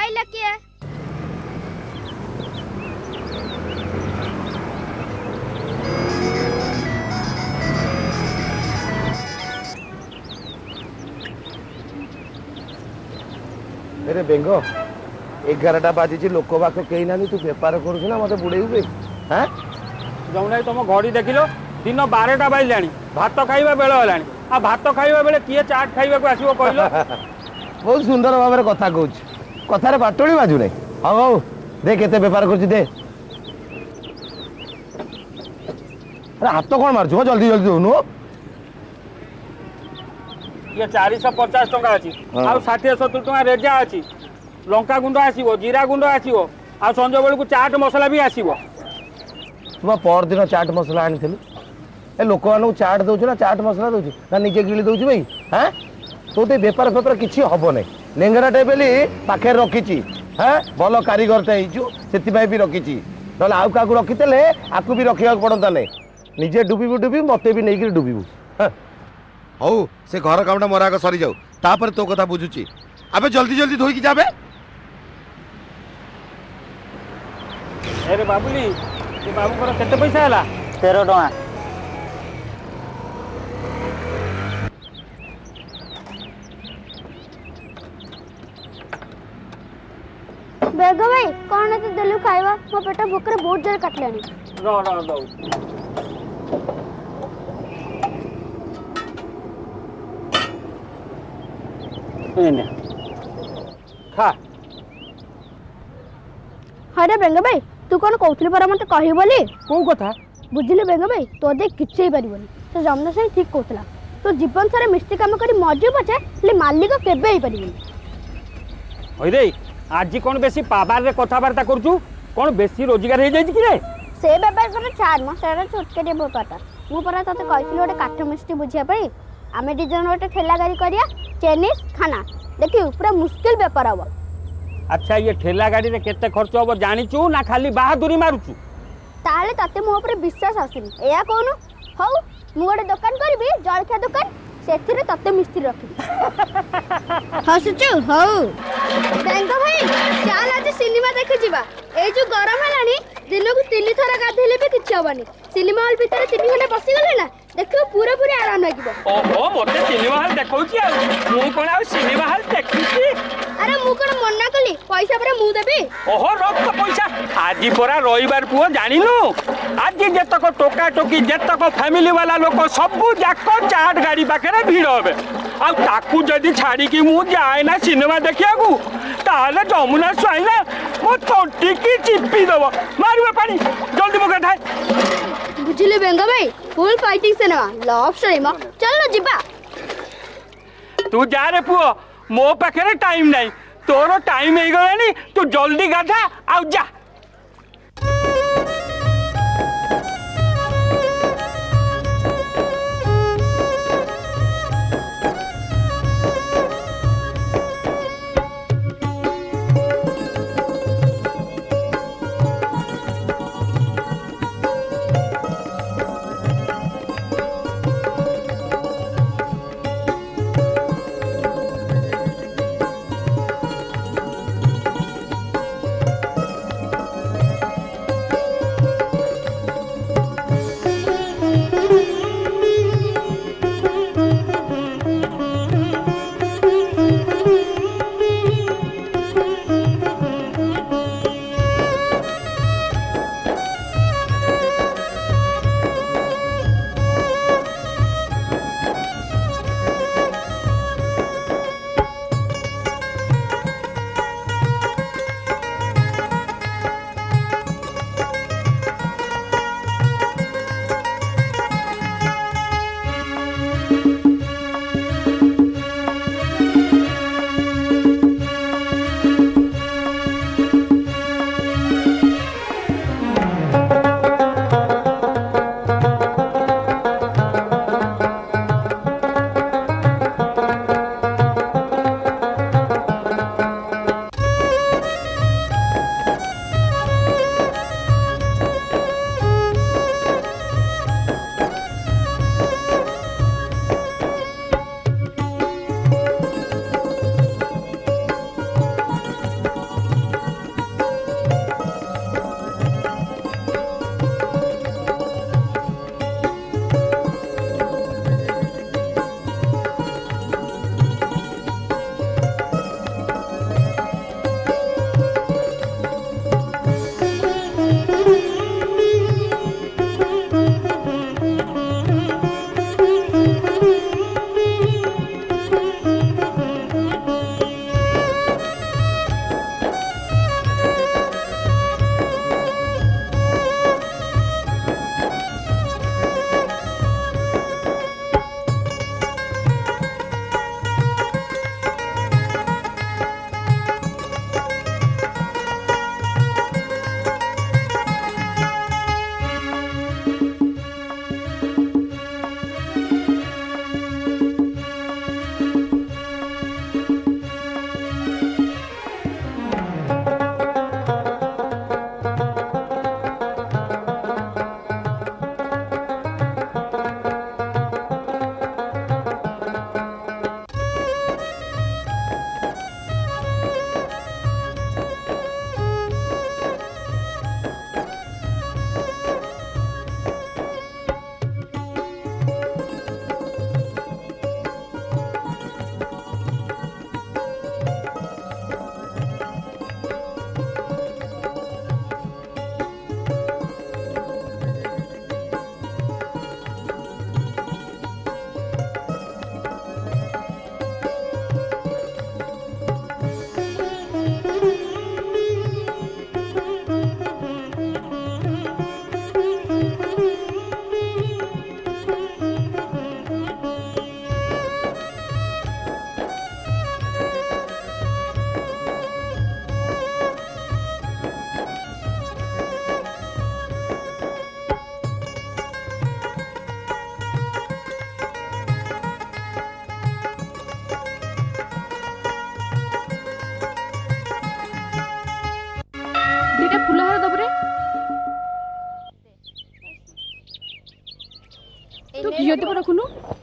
पाइला किए अरे बेंग 11टा बाजी लोक बाक कही ना तू बेपार करू ना मत बुड़े हाँ जमुना तुम घड़ी देख लो दिन 12टा बाजिलानी भात खाइबा बेल हेलानी आ भात खाइबा बेले किए चाट खाइबा को आसीबो कहलो बहुत सुंदर भाव में कथा कहूँ कथार बाटोली बाजू ना हाँ हौ दे केते बेपार कर दे अरे हाथ तो कौन मार्च जल्दी जल्दी दौनु ये 450 टंका अच्छी आ 60-70 टंका रेजा अच्छी लंका गुंड आसीबो जीरा गुंड आसीबो आ संजय बेल को चाट मसला भी आसीबो तुम पर दिन चाट मसला आनी ए लोक मानू चाट दौଛୁ ना चाट मसला दौଛୁ ना निजे गिली दौଛୁ भाई हाँ तो बेपार फेपार किसी हम ना लेंगराटे बेली पाखे रखी हाँ भल कारीगर से भी रखी ना आउ क्या रखीते आपको भी रखा पड़ता नहीं निजे डुबू डुबी मत भी नहीं डुबू हौ से घर कामटा मोर आग सरी जाऊ तापर तो कथा बुझुची अबे जल्दी जल्दी धोई जाबे अरे बाबुली ये बाबू को केते पैसा हला 13 टका बेग भाई कौन तो देलु खाइबा मो पेट भूख रे बहुत जोर काटलानी रो दो एने खा अरे बेंग भाई तू कौन कहथली पर मते कहि बोली को कथा बुझिले बेंग भाई तो दे किछे परिबनी तो जमुना से ठीक कहथला तो जीवन सारे मिस्त्री काम करी मजू बचे ले मालिक केबे ही परिबनी होई रे आज कौन बेसी पाबार रे कथाबार्ता करछु कौन बेसी रोजगार हो जाई कि रे से बेपार पर चार मास रे छोटके दे बोकाटा मु परा तते कहथली ओटे काठ मिस्त्री बुझिया पई आमे डिजन ओटे ठेला गाड़ी करिया चाइनीज खाना देखियो पूरा मुश्किल बेपार हबो अच्छा ये ठेला गाड़ी रे केते खर्च हबो जानिचू ना खाली बहादुरी मारुचू ताले तते मो ऊपर विश्वास आसिनी एया कोनु हौ मु गोटे दुकान करबी जलखिया दुकान सेथिरे तते मिस्त्री रखी हसुचु हौ बेंग भाई चल आज सिनेमा देखि जिबा ए जो गरम हलानी दिन को 3 थरा गाधेले भी किछ हबनी सिनेमा हॉल भीतर 3 घंटा बसी गले ना देखियो पूरा पूरा आराम लागिबो ओहो मोटे सिनेमा हॉल देखौची आ मु कोन आ सिनेमा हॉल देखिची अरे मु कोन मन्ना कली पैसा परे मु देबी ओहो रख तो पैसा आज परा रविवार पुओ जानिनु आज जेतक टोका टोकी जेतक फैमिली वाला लोक सब जाक चाट गाड़ी पाखे भिड़ हे आ ताकू जदि छाड़ी कि मु जाए ना सिनेमा देखिया को ताले जमुना स्वाई ना मो तोटी की चिप्पी दबो मारबो पानी जल्दी मो गठाय बुझिले बेंग भाई full fighting cinema love story म चलो जिबा तू जा रे पुओ मो पाखे टाइम नहीं तोर टाइम हो गलानी तू जल्दी गाधा आउ जा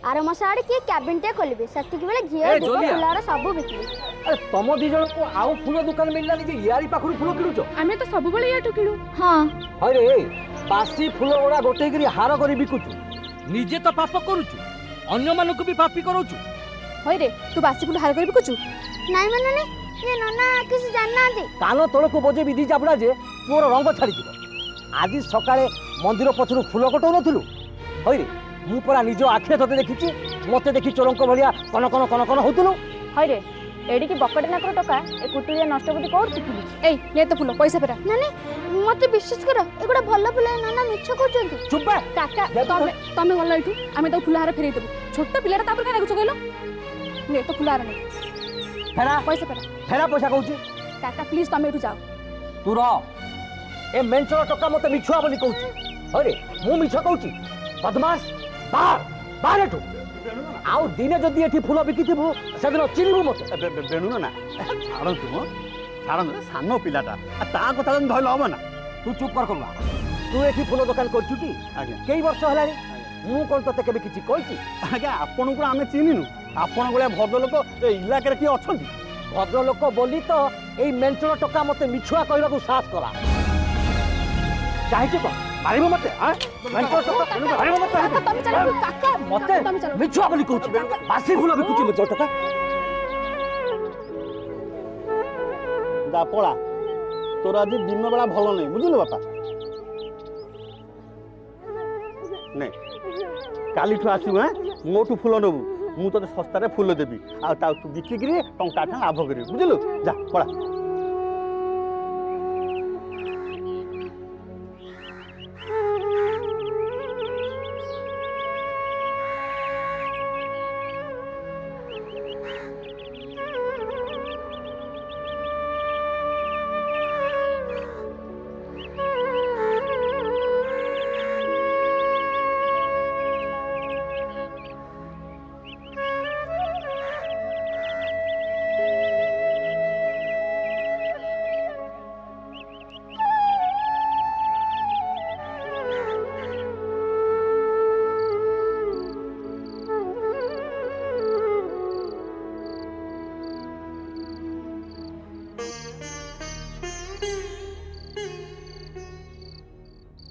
आर मास आड़े किए कैबिनटे खोलिबे सेटिक बेले घी ए, दीप जोलिया। फुलार सब बिक्री। अरे तुम दी जन को आउ फूल दुकान मिलला जे यारी पाखरु फूल किणुचो आमे तो सब बेले याटू किणु। हाँ अरे बासी फूल गुड़ा गोटे गिरी हार करी बिकुचु निजे तो पाप करूचु अन्य मानकु भी पापी करूचु। होय रे तू बासी फुल हार करबी कुछु। नाई मानने ये नना किसी जानना दी। कान तलकु बजे विधि जाबुड़ा जे तोर रंग छाड़ी जिवो। आज सकाळे मंदिर पछरु फूल कटौ नथुलु होय रे मु परा निज आखे तते देखिछि मते देखि चोरंक भलिया कन कन कन कन होतुलु। होय रे एडी की बकट नाकर टका ए कुटुरिया नष्ट बुद्धि कोड सिखिलु। ए ले तो फुल पैसा फेरा। नानी मते विश्वास कर एगुडा भल्ला फुला नना मिछ कहउचंती। चुप बे काका तमे गल्ला इठू आमे तो फुल हार फेरै देबु। छोट पिलार तापर का लागुछ कहलो ले तो फुल हार ने फेरा पैसा फेरा। फेरा पैसा कहूछि काका प्लीज तमे इठू जाओ। तू र ए मेंचर टका मते मिछुआ बोली कहूछि। अरे मु मिछ कहूछि बदमाश बाहर बाहर एठू आउ दिने जदि एठी फूल बिकिथिबु सेदिन चिनिबु मते। बेणु ना छाड़तु म छाड़तु सान पिलाटा ता कथा जन धइल हबो ना। तू चुप कर करूआ तू एठी फूल दुकान करछु की आज्ञा कई वर्ष हलानी मु कोन तते केबे किछि कहछि। आज्ञा आपन को आमे चिनिनु आपन गले भद्र लोक ए इलाका रे की अछंती भद्र लोक बोली तो एई मेंचर टका मते मिछुआ कहबाकू साहस करा चाहिछु तो मारिबो मते हां मेंचर टका मारिबो मते काका तमे चलो काका मते तमे चलो। मिछुआ बोली कहछि बासी फूल बिकुछि मेंचर टका। दा पळा तोर आज दिन बेला भलो नै बुझिलु बापा नै कालीठु आसु हां मोटू फूल नबु मु तो सस्ता रे फूल देबी आ ता तू बिक्री करी टंका ठा लाभ करी बुझिलु जा पळा।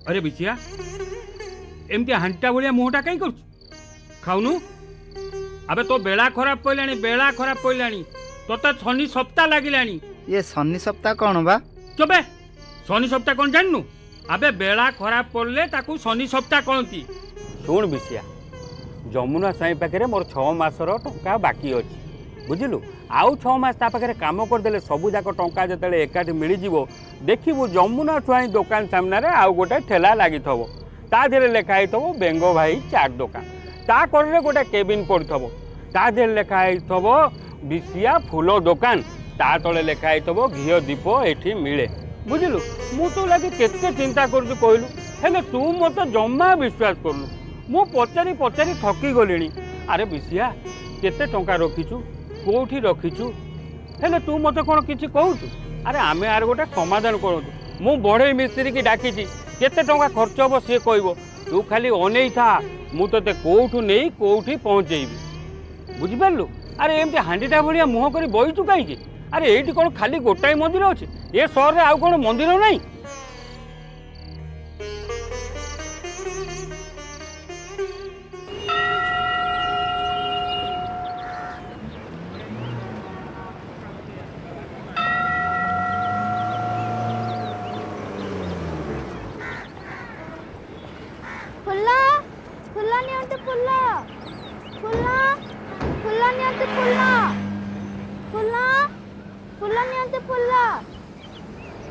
अरे बिचिया एमती हांटा भलिया मुहटा कहीं कर खाऊनु अबे तो बेला खराब पड़लानी बेला खराब पड़लानी तो शनि सप्ताह लगिलानी। ये शनि सप्ताह कौन बा? चुपे शनि सप्ताह कौन जाननु अबे बेला खराब पड़ले ताकू शनि सप्ताह कहती। शुण बिचिया जमुना साई पाखे मोर 6 मासर टंका बाकी अच्छी बुझिलु आउ 6 मास ता पाखे काम करदेले सबू जाक टंका जतले एकाठी मिल जिवो देखिबु जमुना स्वाई दुकान सामने रे आउ गोटे ठेला लागि थबो ता देरे लेखा थबो बेंगो भाई चाट दुकान ता करले गोटे केबिन पड़थबो ता देरे लेखा थबो बिसिया फूल दुकान ता तले लेखा थबो घियो दीप एठी मिले बुझिलु मु तो लागि केते चिंता करजु कहलु हेले तू मते जम्मा विश्वास करलु मु पचारी पचारी थकी गलिनी। अरे बिसिया केते टंका रखिचु कोठी रखिचु हेले तू मते कोन किछि कहउचु। अरे आमे आर गोटे समाधान करतु मु बड़े मिस्त्री की डाकी केते टंका खर्च हम सी कहब तू खाली अनेई था मु ते कोठू नहीं कोठी पहुँचेबी बुझिपारू। अरे एमती हांडीटा भाया मुह कर बईचु कहीं अरे ये कौन खाली गोटाए मंदिर अच्छे ए सहर में आउ कौन मंदिर नहीं।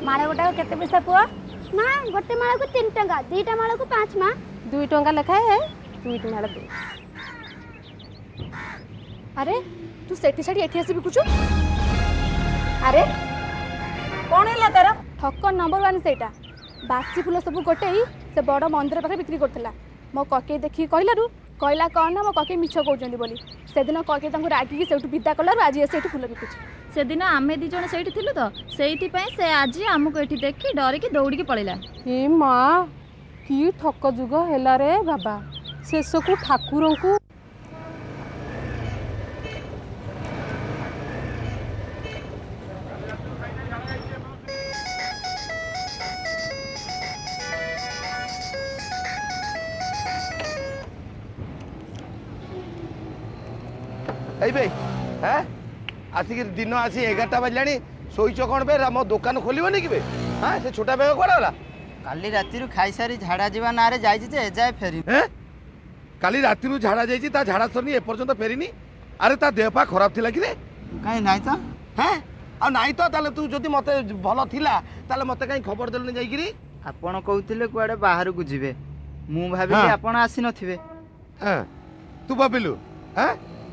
माला गोटा केते पैसा पुआ? माँ गोटे माला को 3 टंका 2टा माला को 5 माँ 2 टंका लिखाए है 2 माला दे। अरे तू सेठी साड़ी एठी आसी बिकुचु? अरे कौन है तार ठक्कर नंबर 1 सेटा बासी फूल सब गोटे से बड़ मंदिर पाखे बिक्री करथिला मो कके देखि कहलारु कहला कौन ना मो कके मिछ कहउचंदी बोली से दिन कके तांको रागी सेठु विदा कलारु आज एसे फूल बिकुची। से दिन आमे दी जण सेठी थिलु तो सेठी पय से आज हमको एठी देखि डरे की दौड़ी की पळेला। हे माँ की ठक जुग हेला रे बाबा शेष को ठाकुर को बे हाँ आसिक दिन आसी 11टा बाजिलानी शोच कौन बे मो दुकान खोलबनी कि हाँ से छोटा बेग कौन गला काली राति खाई सारी झाड़ा जीवा ना रे जाई जे एजाय फेरी काली राति झाड़ा जाइए ता झाड़ा सरनी एपर्यंत फेरीनी अरे ता देह पा खराब थिला कि रे काई नाही तो हैं आ नाही तो ताले तू जदी मते भलो थिला ताले मते काई खबर देलनी जाई कि आपण कहउतिले कुआडे बाहर को जिवे मु भाबिली आपण आसी नथिबे हां तू भाबिलु हैं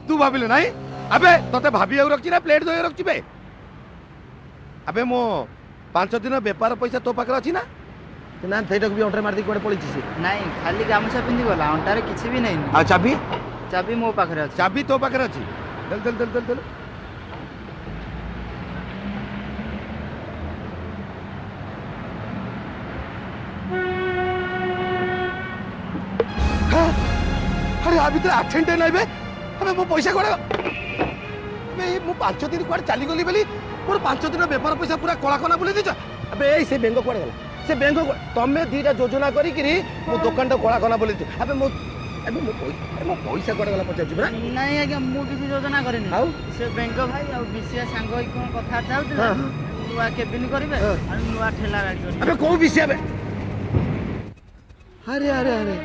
तू भाबिलु नाही अबे तते भाबी आउ रखछि ना प्लेट दोय रखछि बे अबे मो 5 दिन व्यापार पैसा तो पाकर अछि ना ना थेटक भी ऑर्डर मार दी कोडे पळिछि से नाही खाली गामछा पिंदी गला अंटारे किछि भी नहीं आ चाबी चाबी मो पाखरे अछि चाबी तो पाकर अछि दल दल दल दल दल अरे आ भीतर एक्सीडेंट है बे अबे मो पैसा कोडे अबे मो 5 दिन कोड चली गली बेली मोर 5 दिन व्यापार पैसा पूरा कोला कोना बुले दिछ अबे ए से बेंगो कोडे गला से बेंगो तमे दीटा योजना करी किरी मो दुकान टा कोला कोना बुले दिछ अबे मो पैसा कोडे गला पचार जिबरा नहीं आज्ञा मु किसी योजना करेनी आउ से बैंक भाई आ विषय सांग होई कोन कथा जाउतिला नुआ केबिन करिवे आ नुआ ठेला गाड़ी अबे को विषय बे अरे अरे अरे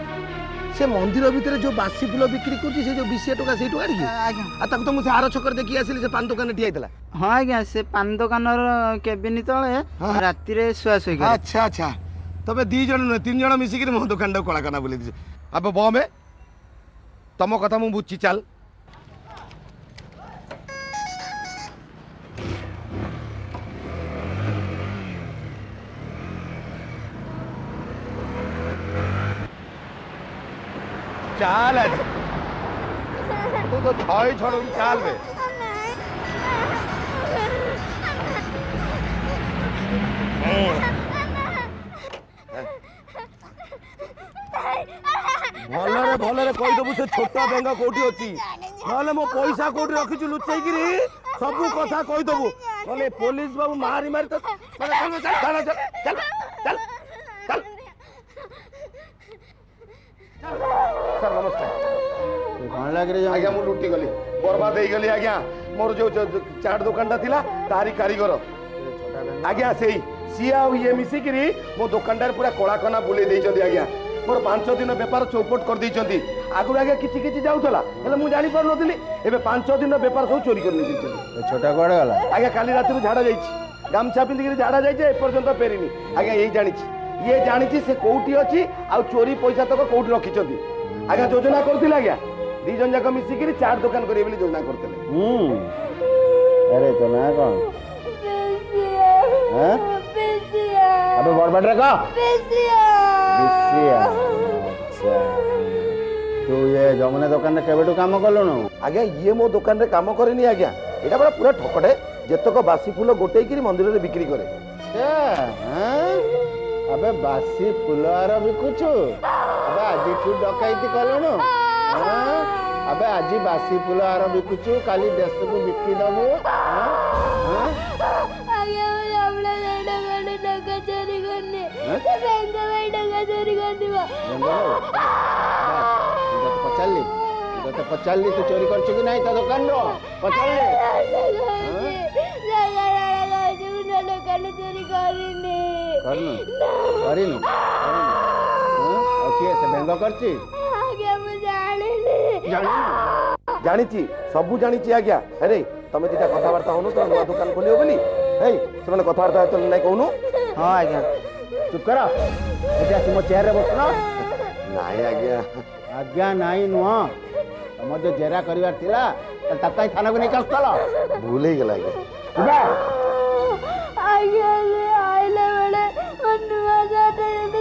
से मंदिर भीतर जो बासी फूल बिक्री करछि से जो 20 टका से आड़ी आज्ञा आ तक तो मुझे आरो छकर देखि आसिली से पान दुकान ठिया आइतला हां आज्ञा से पान दुकान केबिन तळे राति रे सुआ सुई करे अच्छा अच्छा तबे 2 जण न 3 जण मिसी के मो दुकान टा कोला कना बोली दिस अब बो में तमो कथा मु बुझी चल चाल आज तू तो छय छोड़ चाल बे भलरे कहि दबु से छोटा बेंगा कोठी अछि नले मो पैसा कोठी रखिछु लुचै गिरी सब कथा कहि दबु नले पुलिस बाबू मारी मारी तो चल चल चल चल चल सर नमस्कार कौन लग रही आज्ञा मु लुटी गली बर्बाद हो गली आज्ञा मोर जो चाट दुकान थिला तारी कारीगर आज्ञा सेई सिया ये मिसिकिरी मो दुकानदार पूरा कोला कना बुले देइछथि आज्ञा मोर 5 दिन व्यापार चौपट कर देइछथि आगु आगे किछि जाउतला हेले मु जानि पर नथिली एबे 5 दिन व्यापार सब चोरी कर देइछथि छोटा कोड़े गला आज्ञा काली रात झाड़ा जाइछि गामछा पिंदी झाड़ा जाइछि ए पर्यंत फेरिनी आज्ञा यही जानिछि ये जानिछि से कोउठी अछि आ चोरी पैसा तक कोउठी रखिछथि आज्ञा योजना करथिला आज्ञा 2 जन जाक मिसिकिरी चाट दुकान करिए बोली योजना करथिले अरे तो ना कौन हैं अबे बड़बड़ रे का बिसिया अच्छा तू ये जमुना दुकान रे केबेटू काम कलुनु आज्ञा ये मो दुकान रे काम करेनी आज्ञा एटा बड़ा पूरा ठकड़े जेतक बासी फूल गोटेई किरी मंदिर रे बिक्री करे हैं अबे बासी फूल आर बिकुछु अबे आज तू डकैती कलुनु अबे आज बासी फूल आर बिकुछु काली देश को बिक्री दबो आगे मुझे अपना लड़का करने टका चोरी करने तो बैंक में टका चोरी कर दिया तो पचाल ली तू चोरी कर चुकी नहीं तो दुकान रो पचाल ली दुकान चोरी करनी करिनु ओके से बेंगो करची आगे मुझे जाने जानिछि सबु जानिछि आज्ञा अरे तमे दिटा कथावार्ता होनु तो नवा दुकान खोलियो बोली हे सेमाने कथावार्ता तो नै कहनु हां आज्ञा चुप करा एटा तुम चेयर रे बसना नाही आज्ञा आज्ञा नाही नुआ तुम जो जेरा करिवार थिला तकाई थाना को नहीं कस्तला भूल ही गेला आज्ञा आगे आइले बड़े मनुआ जाते तो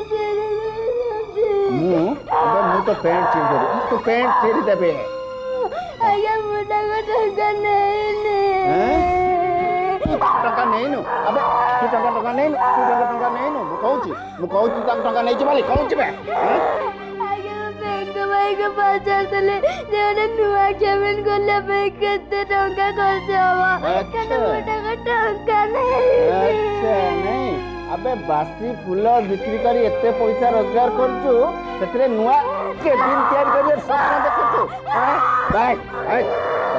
मु तो पैंट चीर दे तू पैंट चीर देबे आगे मुझे को टका नहीं टका नहीं नु अबे तू टका नहीं नु मु कहूची टका नहीं माली कहूची बे आगे बैंक भाई के पास चलते जेने नुआ केबिन खोले पे केते टका खर्च हवा कने मोटा को टका नहीं अच्छा नहीं अबे बासी फूल बिक्री करी एते पैसा रोजगार करछु सेतरे नुआ केबिन तैयार करी सपना देखछु हां बाय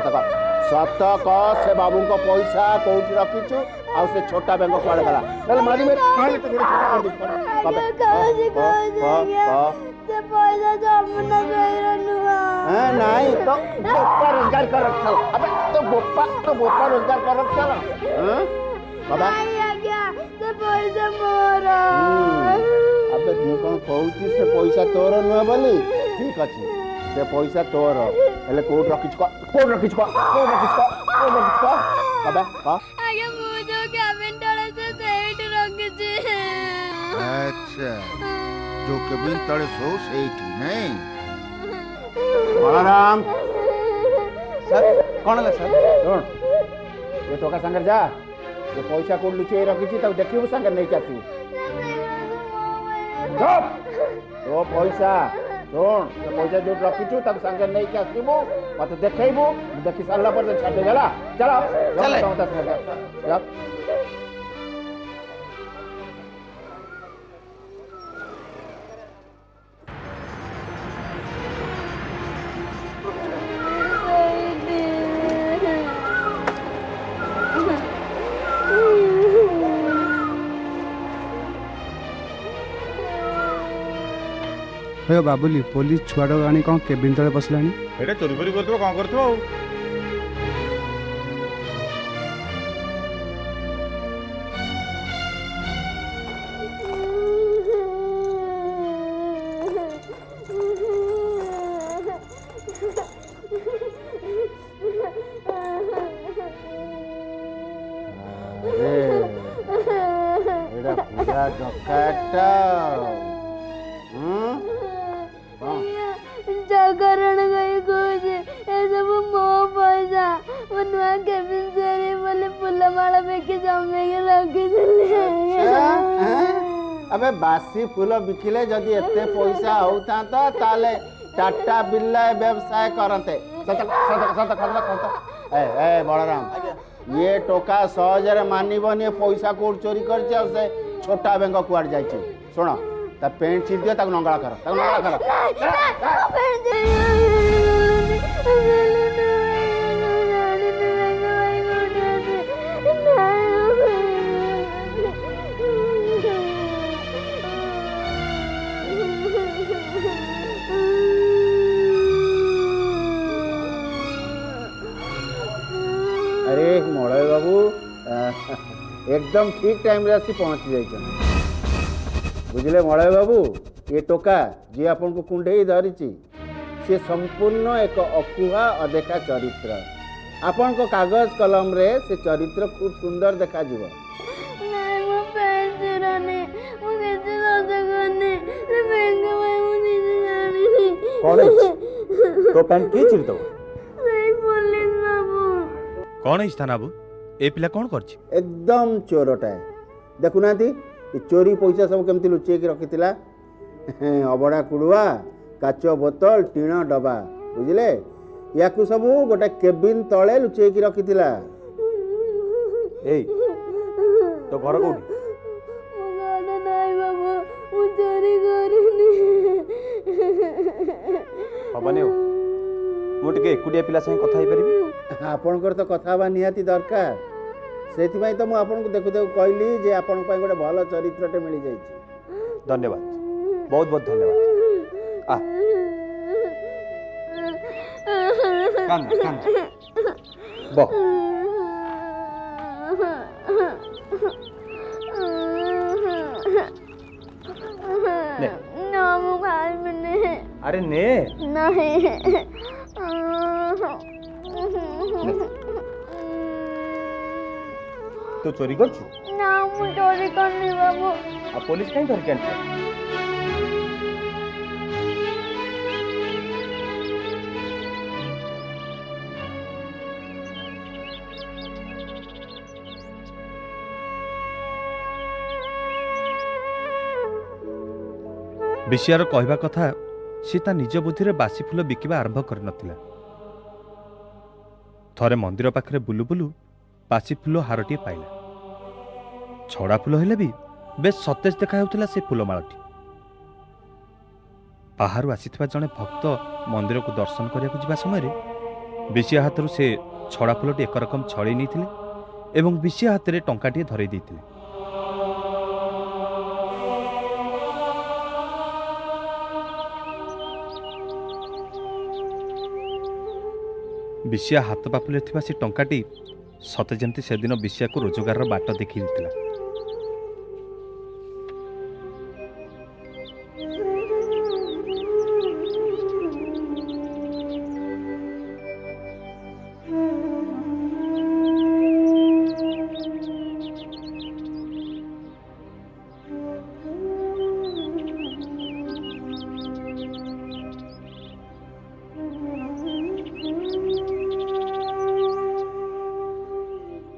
सत कह से बाबू को पैसा कौटी रखीचु आ से छोटा बैंक कुआड़े गला चल मारी में मारी तो गोड़ से पैसा जमुना गइरनुआ नहीं तो बोपा रोजगार कर रखल अबे तो बोपा रोजगार कर रखल हां बाबा नहीं आज्ञा से पैसा मोरा अबे तू कोन कहूची से पैसा तोर न बोली ठीक अछि से पैसा तोर हेले कोड रखिछ को बाबा का आज्ञा मु जो कैबिन तळे से सेट रखिछ अच्छा जो केबिन तळे सो सेठी नहीं बलराम सर कौन है सर सुन ये टोका संगर जा ये पैसा कोड लुचेई रखिछि तब देखिबो संगर नहीं आसीबो तो पैसा सुन ये पैसा जो रखिछु तब संगर नहीं आसीबो मत देखैबो देखि साला पर छाड़ दे गला चलो चल हे बाबुली पुलिस छुआड़ आनी कौन केबिन तले बसलानी एटा चोरी करी करथबो कौन करथबो एटा पूरा डकाटा जागरण गई कुछ ए सब मो पैसा मनुआ केबिन से बोले फुलमाला बेके जमे के रखी दिले अबे बासी फूल बिकिले जदि एते पैसा होता ताले टाटा बिल्ला व्यवसाय करते ए बलराम ये टोका सहजरे मानिबनी पैसा कोड चोरी करछे से छोटा बैंक कुआड़ जाइछे सुनो ता पेंट छीट दियो ताको नंगला कर अरे मलय बाबू एकदम ठीक टाइम रे आसी पहुंच जाइछन बुझले मलय बाबू ये टोका जी आपन को कुंडई धरिछि से संपूर्ण एक अकुहा अदेखा चरित्र आपन को कागज कलम रे से चरित्र खूब सुंदर देखा जीव नहीं मो पेंचराने मो केते सजगने से बैंक में मु निजे जानी कौन तो पेन की चिरतो नहीं पुलिस बाबू कौन है स्थान बाबू ए पिला कौन करछि एकदम चोरटा देखु नाती ये चोरी पैसा सब केमती लुचेई के रखितिला अबड़ा कुड़ुआ काच बोतल टीण डबा बुझिले याकू सब गोटे केबिन तले लुचेई के रखितिला एई तो घर कोठी गाना नहीं बाबू मु चोरी करिनी हबने मु टिके एकुडिया पिला संग कथा ही परिबी आपनकर तो कथा बा निहाती दरकार सेथिबाई तो मु आपन को देखु देखु कहली जे आपन पय गोटे भलो चरित्रटे मिली जाईछि धन्यवाद बहुत बहुत धन्यवाद आ कान बो ने ना मु खाई मने अरे ने नहीं तू चोरी करछु ना मु चोरी करनी बाबू आ पुलिस कहीं धर के आनछ विषयर कहवा कथा सी ता निज बुद्धि रे बासी फूल बिकिबा आरंभ कर नथिला थरे मंदिर पाखरे बुलु बुलु बासी फूल हारटी पाइला छड़ा फूल हेले भी बेस सतेज देखा हेउथिला से फूलमालाटी बाहरु आसीथिबा जणे भक्त मंदिर को दर्शन करिया जिबा समय ବିଶିଆ ହାତରୁ ସେ ଛଡ଼ା ଫୁଲଟି ଏକରକମ ଛଡ଼େଇ ନେଇଥିଲେ ଏବଂ ବିଶିଆ ହାତରେ ଟଙ୍କାଟିଏ ଧରେଇ ଦେଇଥିଲେ। ବିଶିଆ ହାତ ପାପୁଲିରେ ଥିବା ସେ ଟଙ୍କାଟି ସତେ ଯେମିତି ସେଦିନ ବିଶିଆକୁ ରୋଜଗାରର ବାଟ ଦେଖି ଦେଇଥିଲା।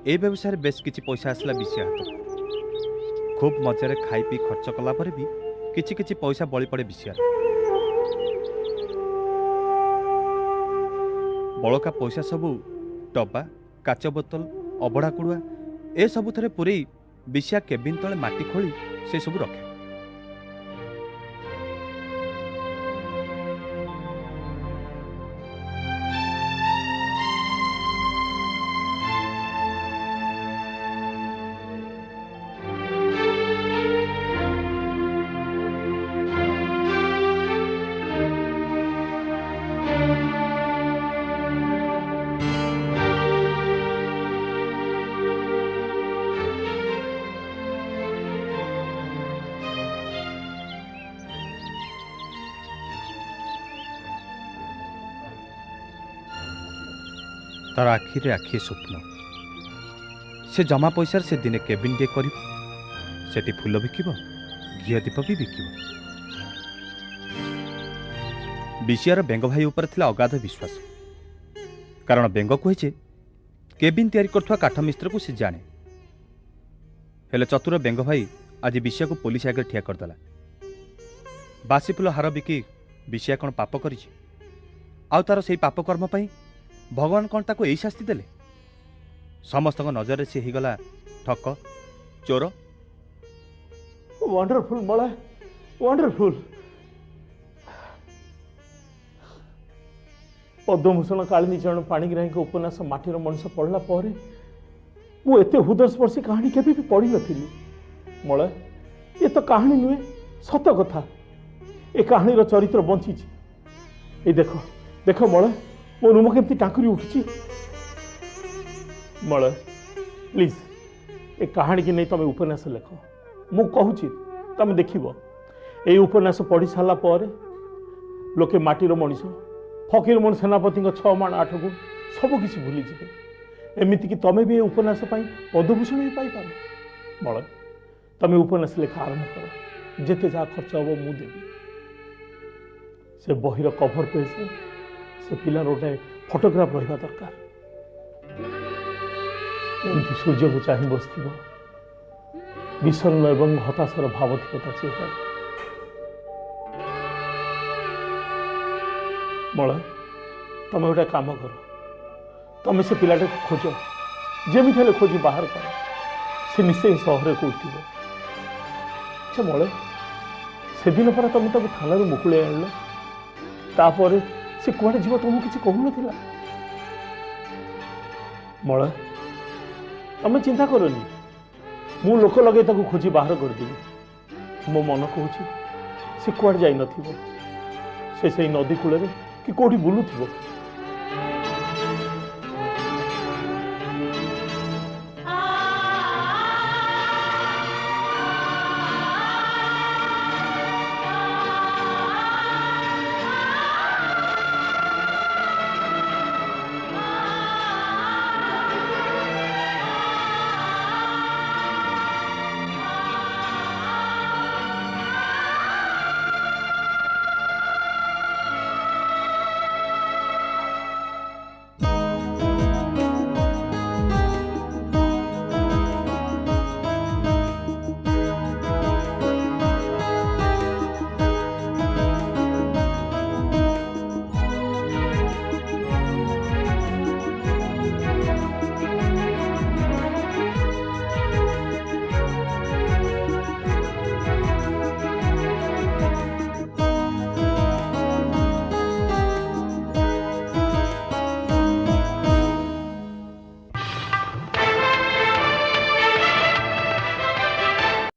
ए व्यवसाय बेस किछि पैसा आसला विषय हाथ खूब मजारे खाई पी खर्च कला पर भी किछि किछि पैसा बळी पड़े विषय बड़का पैसा सबू डब्बा काच बोतल अबड़ा कुड़ुआ ए सबु थरे पुरे विषया केबिन तले माटी खोली से सबू रखे। तार आखिरे आखि स्वप्न से जमा पैसा से दिने केबिन टे कर सेठी फूल बिकिब घी दीप भी बिकिब। विषयार बेंग भाई उपर थिला अगाध विश्वास कारण बेंग कहे केबिन तैयारी करथुवा काठ मिस्त्र को से जाने हेले चतुर बेंग भाई आज विषय को पुलिस आगे ठिया करदेला। बासी फूल हार बिकी विषया कौन पाप कर तार से पाप कर्म पाई भगवान कौन ताको यही शास्ति देले समस्त नजर से गला ठक चोर। वंडरफुल मला वंडरफुल पद्मभूषण कालिनी चरण पाणिग्राही उपन्यास माटीर मनुष्य पढ़ला पर मु एते हृदयस्पर्शी कहानी केबे भी पढ़ी नथिली। मला ये तो कहानी नुहे सत कथा ए कहानी चरित्र बंची ए देखो देखो मला मो रूम केमती टांकुरी उठुची। मळ प्लीज ए कहानी की नहीं तुम उपन्यास लेख मु कहूची तुम देखिबो ए उपन्यास पढ़ी सारा पर लोके माटीर मनीष फकीर मन सेनापति 6 माण 8 गुण सब किसी भूली जिवे एमिति कि तमें भी ए उपन्यास पद्मभूषण भी पाई पार। मळ तुम उपन्यास लेखा आरंभ कर जेते जा खर्च हम मु देवी। से बहिर कभर पेज से पिलार गोटे फोटोग्राफ रहा दरकार एमती सूर्य को चाह बस विषर्ण एवं हताशर भाव थी चेहरा। मळ तुम गोटे काम कर तुम से पिलाटा को खोज जमी हेल्ले खोजी बाहर कर से निश्चय सहर को उठिब। अच्छा मळ से दिन पर तुम तक थाना मुकुले आनल तापर से कुआड़े जीव तुमको किसी कहू ना। मळ तुम चिंता करनी मु लोक लगे ताको खोजी बाहर करदेवी। मो मन कहूँ से कुआड़े जाई नथिबो से नदी कूल कि कौटी बुलुथिबो